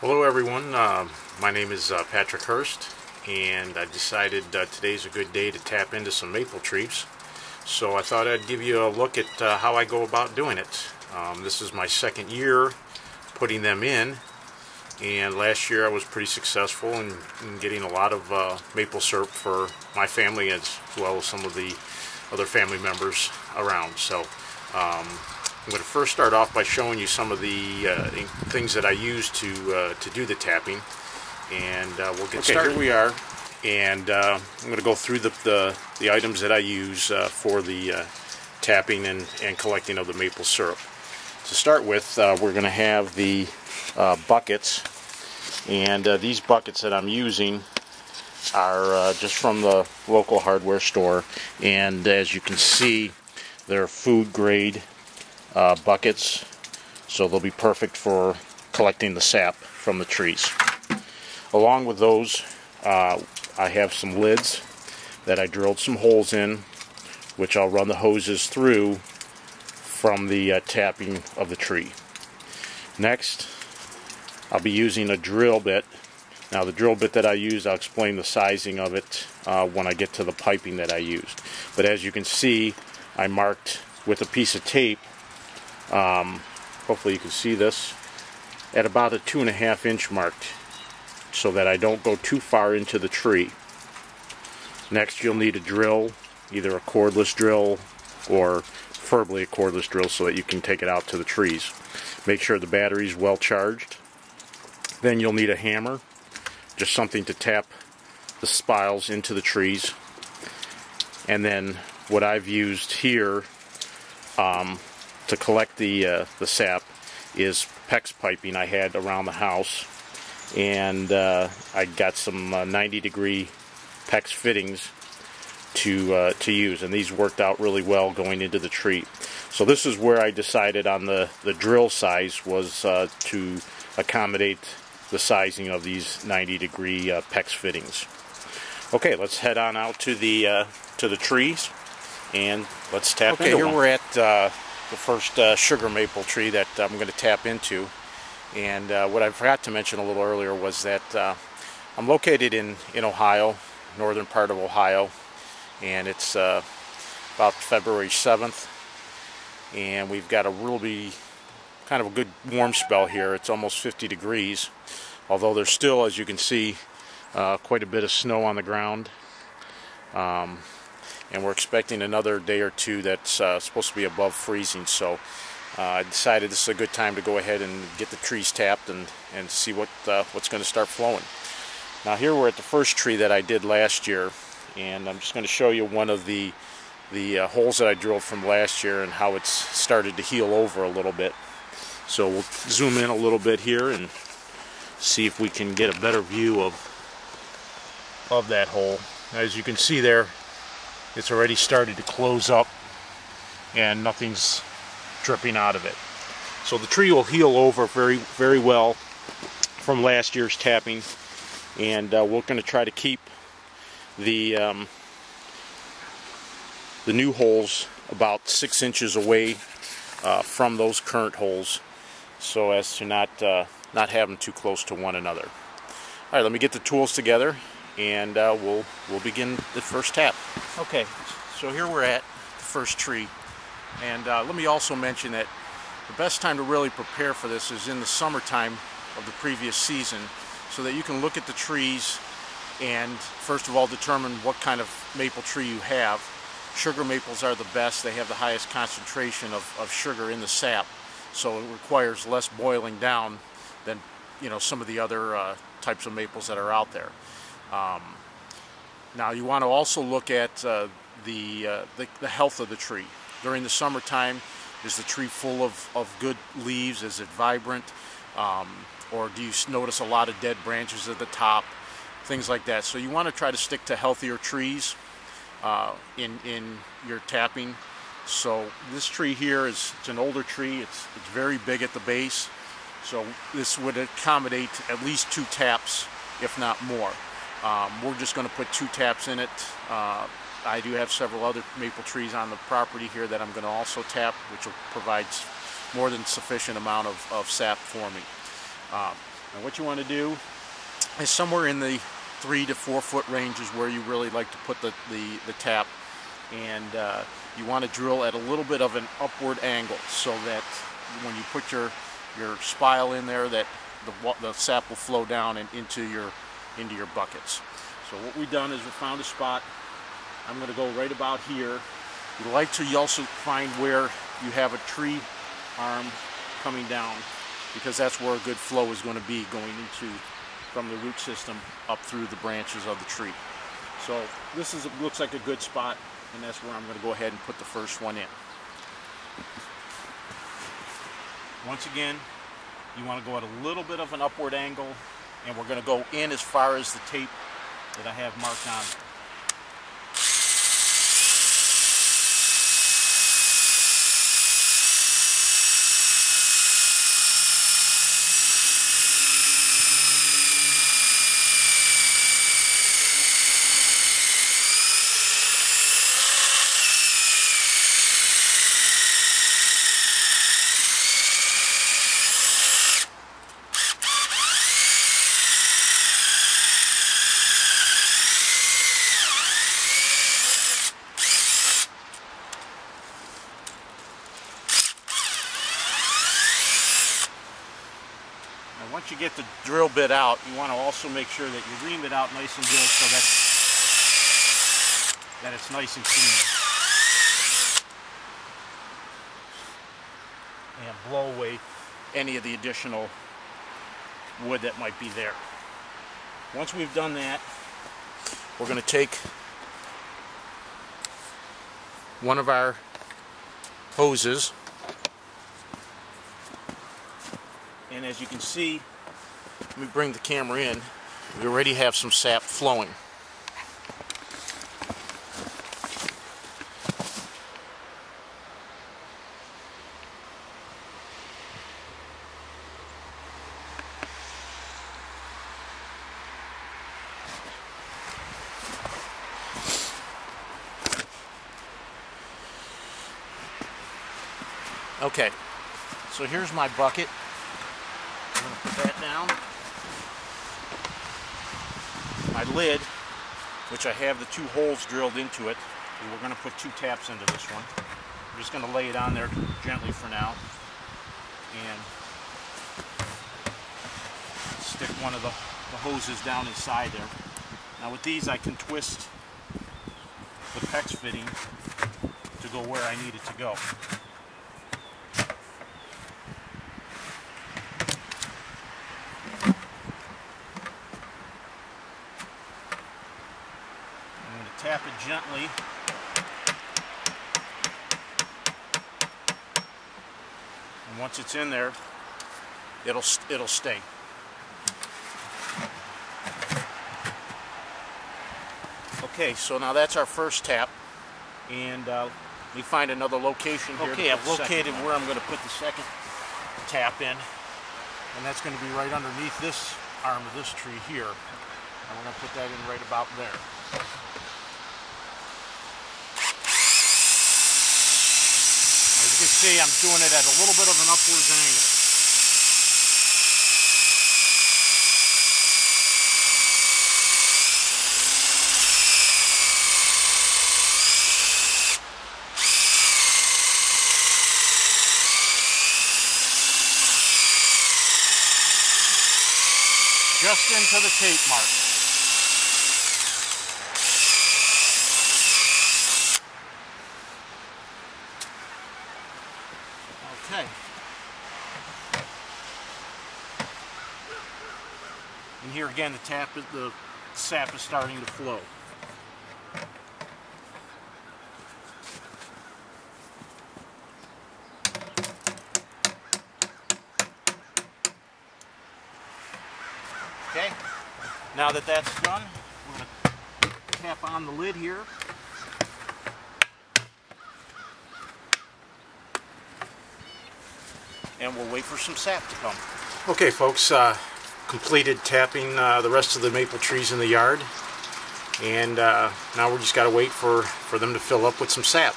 Hello everyone, my name is Patrick Hurst, and I decided today's a good day to tap into some maple trees. So I thought I'd give you a look at how I go about doing it. This is my second year putting them in, and last year I was pretty successful in getting a lot of maple syrup for my family as well as some of the other family members around. So I'm going to first start off by showing you some of the things that I use to do the tapping, and we'll get started. Here we are, and I'm going to go through the items that I use for the tapping and collecting of the maple syrup. To start with, we're going to have the buckets, and these buckets that I'm using are just from the local hardware store, and as you can see, they're food grade buckets, so they'll be perfect for collecting the sap from the trees. Along with those, I have some lids that I drilled some holes in, which I'll run the hoses through from the tapping of the tree. Next, I'll be using a drill bit. Now the drill bit that I use, I'll explain the sizing of it when I get to the piping that I used. But as you can see, I marked with a piece of tape, hopefully you can see this, at about a 2.5 inch mark, so that I don't go too far into the tree. Next, you'll need a drill, either a cordless drill or preferably a cordless drill, so that you can take it out to the trees. Make sure the battery's well charged. Then you'll need a hammer, just something to tap the spiles into the trees. And then what I've used here to collect the sap is PEX piping I had around the house, and I got some 90-degree PEX fittings to use, and these worked out really well going into the tree. So this is where I decided on the drill size was to accommodate the sizing of these 90-degree PEX fittings. Okay, let's head on out to the trees, and let's tap into one. Here we're at the first sugar maple tree that I'm going to tap into, and what I forgot to mention a little earlier was that I'm located in Ohio, northern part of Ohio, and it's about February 7th, and we've got a really kind of a good warm spell here. It's almost 50 degrees, although there's still, as you can see, quite a bit of snow on the ground. And we're expecting another day or two that's supposed to be above freezing, so I decided this is a good time to go ahead and get the trees tapped and see what's going to start flowing. Now here we're at the first tree that I did last year, and I'm just going to show you one of the holes that I drilled from last year and how it's started to heal over a little bit. So we'll zoom in a little bit here and see if we can get a better view of that hole. As you can see there, it's already started to close up and nothing's dripping out of it. So the tree will heal over very, very well from last year's tapping, and we're going to try to keep the new holes about 6 inches away from those current holes, so as to not have them too close to one another. All right, let me get the tools together, and we'll begin the first tap. Okay, so here we're at the first tree, and let me also mention that the best time to really prepare for this is in the summertime of the previous season, so that you can look at the trees and first of all determine what kind of maple tree you have. Sugar maples are the best. They have the highest concentration of sugar in the sap, so it requires less boiling down than some of the other types of maples that are out there. Now you want to also look at the health of the tree. During the summertime, is the tree full of good leaves? Is it vibrant? Or do you notice a lot of dead branches at the top? Things like that. So you want to try to stick to healthier trees in your tapping. So this tree here it's an older tree. It's very big at the base. So this would accommodate at least 2 taps, if not more. We're just going to put 2 taps in it. I do have several other maple trees on the property here that I'm going to also tap, which will provide more than sufficient amount of sap for me. Now what you want to do is somewhere in the 3 to 4 foot range is where you really like to put the tap, and you want to drill at a little bit of an upward angle so that when you put your spile in there, that the sap will flow down and into your buckets. So what we've done is we found a spot. I'm going to go right about here. You like to also find where you have a tree arm coming down, because that's where a good flow is going to be going into from the root system up through the branches of the tree. So this looks like a good spot, and that's where I'm going to go ahead and put the first one in. Once again, you want to go at a little bit of an upward angle, and we're going to go in as far as the tape that I have marked on there. Once you get the drill bit out, you want to also make sure that you ream it out nice and good so that it's nice and clean. And blow away any of the additional wood that might be there. Once we've done that, we're going to take one of our hoses, and as you can see, let me bring the camera in, we already have some sap flowing. Okay, so here's my bucket. I'm going to put that down. My lid, which I have the 2 holes drilled into it, and we're going to put 2 taps into this one. I'm just going to lay it on there gently for now and stick one of the hoses down inside there. Now with these I can twist the PEX fitting to go where I need it to go. Tap it gently. And once it's in there, it'll stay. Okay, so now that's our first tap, and let me find another location here. Okay, I've located where I'm going to put the second tap in, and that's going to be right underneath this arm of this tree here. And we're going to put that in right about there. As you can see, I'm doing it at a little bit of an upwards angle. Just into the tape mark. Okay. And here again, the sap is starting to flow. Okay. Now that that's done, we're going to tap on the lid here. And we'll wait for some sap to come. Okay folks, completed tapping the rest of the maple trees in the yard, and now we just got to wait for them to fill up with some sap.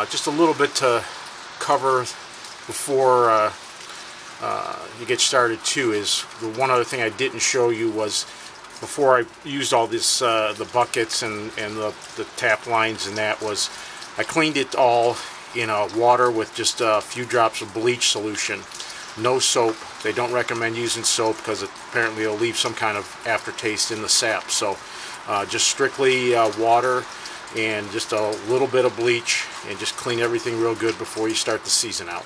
Just a little bit to cover before you get started too is the one other thing I didn't show you was before I used all this the buckets and the tap lines and that was I cleaned it all in water with just a few drops of bleach solution. No soap. They don't recommend using soap because apparently it'll leave some kind of aftertaste in the sap. So just strictly water and just a little bit of bleach, and just clean everything real good before you start the season out.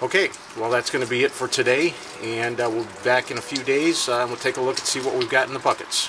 Okay, well that's going to be it for today, and we'll be back in a few days. We'll take a look and see what we've got in the buckets.